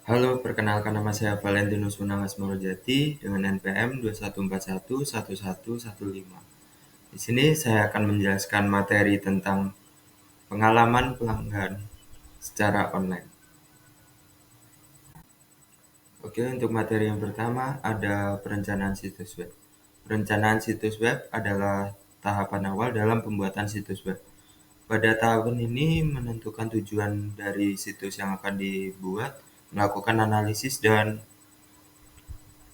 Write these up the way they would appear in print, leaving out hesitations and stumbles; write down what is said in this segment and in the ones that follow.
Halo, perkenalkan nama saya Valentinus Munang Asmorojati dengan NPM 21411115. Di sini saya akan menjelaskan materi tentang pengalaman pelanggan secara online. Oke, untuk materi yang pertama ada perencanaan situs web. Perencanaan situs web adalah tahapan awal dalam pembuatan situs web. Pada tahap ini menentukan tujuan dari situs yang akan dibuat, melakukan analisis dan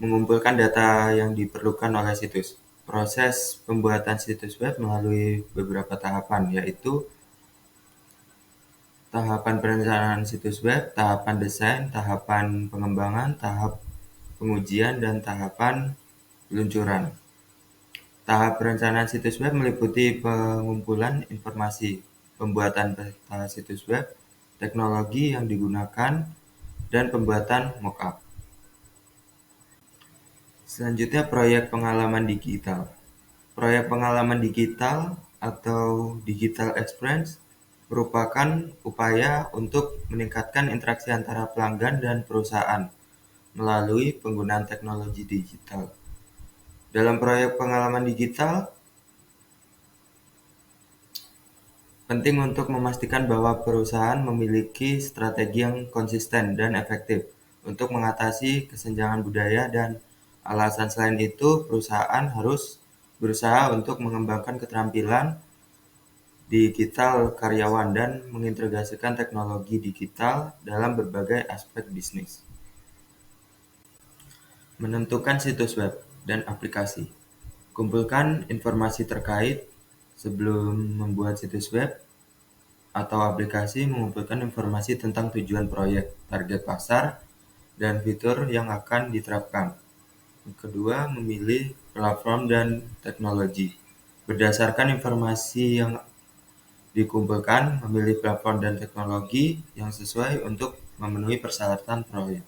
mengumpulkan data yang diperlukan oleh situs. Proses pembuatan situs web melalui beberapa tahapan, yaitu tahapan perencanaan situs web, tahapan desain, tahapan pengembangan, tahap pengujian, dan tahapan peluncuran. Tahap perencanaan situs web meliputi pengumpulan informasi, pembuatan peta situs web, teknologi yang digunakan, dan pembuatan mockup. Selanjutnya, proyek pengalaman digital. Proyek pengalaman digital atau digital experience merupakan upaya untuk meningkatkan interaksi antara pelanggan dan perusahaan melalui penggunaan teknologi digital. Dalam proyek pengalaman digital, penting untuk memastikan bahwa perusahaan memiliki strategi yang konsisten dan efektif untuk mengatasi kesenjangan budaya, dan alasan selain itu perusahaan harus berusaha untuk mengembangkan keterampilan digital karyawan dan mengintegrasikan teknologi digital dalam berbagai aspek bisnis. Menentukan situs web dan aplikasi. Kumpulkan informasi terkait sebelum membuat situs web atau aplikasi. Mengumpulkan informasi tentang tujuan proyek, target pasar, dan fitur yang akan diterapkan. Kedua, memilih platform dan teknologi. Berdasarkan informasi yang dikumpulkan, memilih platform dan teknologi yang sesuai untuk memenuhi persyaratan proyek.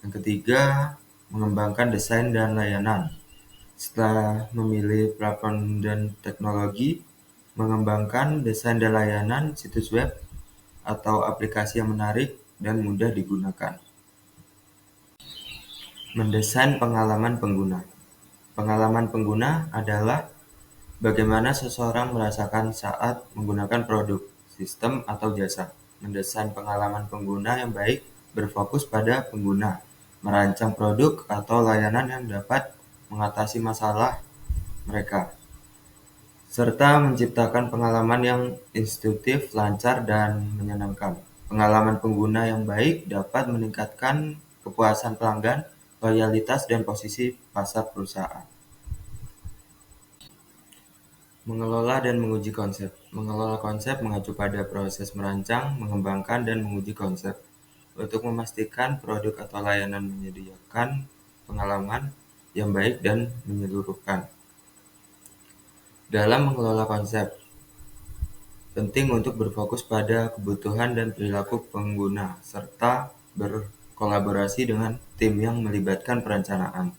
Yang ketiga, mengembangkan desain dan layanan. Setelah memilih platform dan teknologi, mengembangkan desain dan layanan situs web atau aplikasi yang menarik dan mudah digunakan. Mendesain pengalaman pengguna. Pengalaman pengguna adalah bagaimana seseorang merasakan saat menggunakan produk, sistem, atau jasa. Mendesain pengalaman pengguna yang baik berfokus pada pengguna, merancang produk atau layanan yang dapat mengatasi masalah mereka, serta menciptakan pengalaman yang instruktif, lancar, dan menyenangkan. Pengalaman pengguna yang baik dapat meningkatkan kepuasan pelanggan, loyalitas, dan posisi pasar perusahaan. Mengelola dan menguji konsep. Mengelola konsep mengacu pada proses merancang, mengembangkan, dan menguji konsep untuk memastikan produk atau layanan menyediakan pengalaman yang baik dan menyeluruhkan. Dalam mengelola konsep, penting untuk berfokus pada kebutuhan dan perilaku pengguna, serta berkolaborasi dengan tim yang melibatkan perencanaan,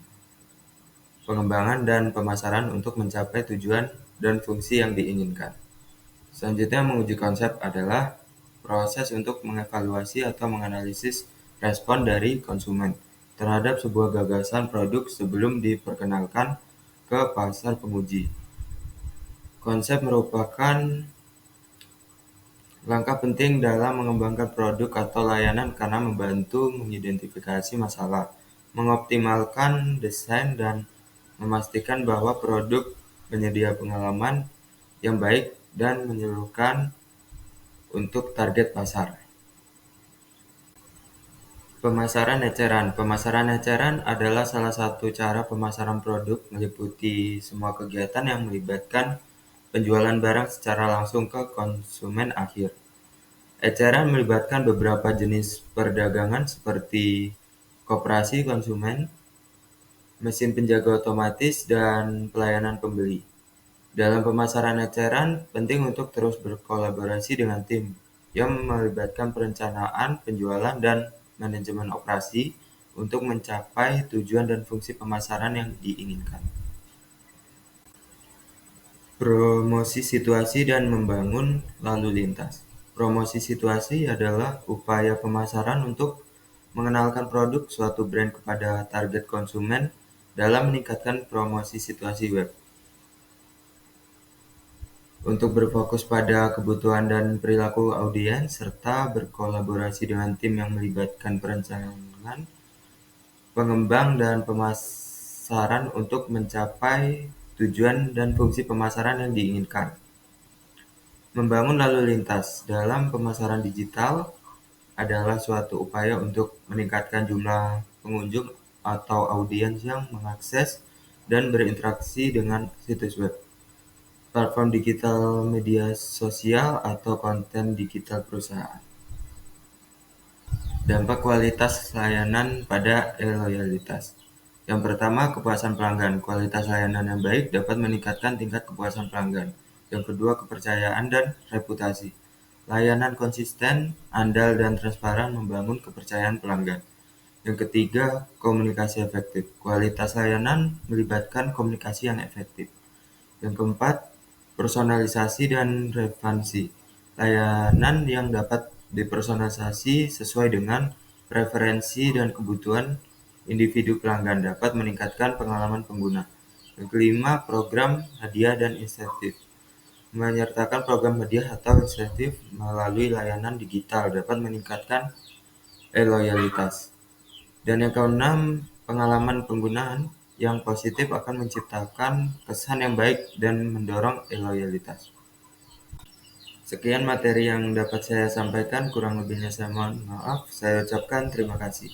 pengembangan, dan pemasaran untuk mencapai tujuan dan fungsi yang diinginkan. Selanjutnya, menguji konsep adalah proses untuk mengevaluasi atau menganalisis respon dari konsumen terhadap sebuah gagasan produk sebelum diperkenalkan ke pasar penguji. Konsep merupakan langkah penting dalam mengembangkan produk atau layanan karena membantu mengidentifikasi masalah, mengoptimalkan desain, dan memastikan bahwa produk menyedia pengalaman yang baik dan menyeluruhkan untuk target pasar. Pemasaran eceran. Pemasaran eceran adalah salah satu cara pemasaran produk, meliputi semua kegiatan yang melibatkan penjualan barang secara langsung ke konsumen akhir. Eceran melibatkan beberapa jenis perdagangan seperti koperasi konsumen, mesin penjaga otomatis, dan pelayanan pembeli. Dalam pemasaran eceran, penting untuk terus berkolaborasi dengan tim yang melibatkan perencanaan, penjualan, dan manajemen operasi untuk mencapai tujuan dan fungsi pemasaran yang diinginkan. Promosi situasi dan membangun lalu lintas. Promosi situasi adalah upaya pemasaran untuk mengenalkan produk suatu brand kepada target konsumen dalam meningkatkan promosi situasi web. Untuk berfokus pada kebutuhan dan perilaku audiens, serta berkolaborasi dengan tim yang melibatkan perencanaan, pengembang, dan pemasaran untuk mencapai tujuan dan fungsi pemasaran yang diinginkan. Membangun lalu lintas dalam pemasaran digital adalah suatu upaya untuk meningkatkan jumlah pengunjung atau audiens yang mengakses dan berinteraksi dengan situs web, platform digital, media sosial, atau konten digital perusahaan. Dampak kualitas layanan pada loyalitas. Yang pertama, kepuasan pelanggan. Kualitas layanan yang baik dapat meningkatkan tingkat kepuasan pelanggan. Yang kedua, kepercayaan dan reputasi. Layanan konsisten, andal, dan transparan membangun kepercayaan pelanggan. Yang ketiga, komunikasi efektif. Kualitas layanan melibatkan komunikasi yang efektif. Yang keempat, personalisasi dan relevansi. Layanan yang dapat dipersonalisasi sesuai dengan preferensi dan kebutuhan individu pelanggan dapat meningkatkan pengalaman pengguna. Yang kelima, program hadiah dan insentif. Menyertakan program hadiah atau insentif melalui layanan digital dapat meningkatkan loyalitas. Dan yang keenam, pengalaman penggunaan yang positif akan menciptakan kesan yang baik dan mendorong loyalitas. Sekian materi yang dapat saya sampaikan, kurang lebihnya saya mohon maaf. Saya ucapkan terima kasih.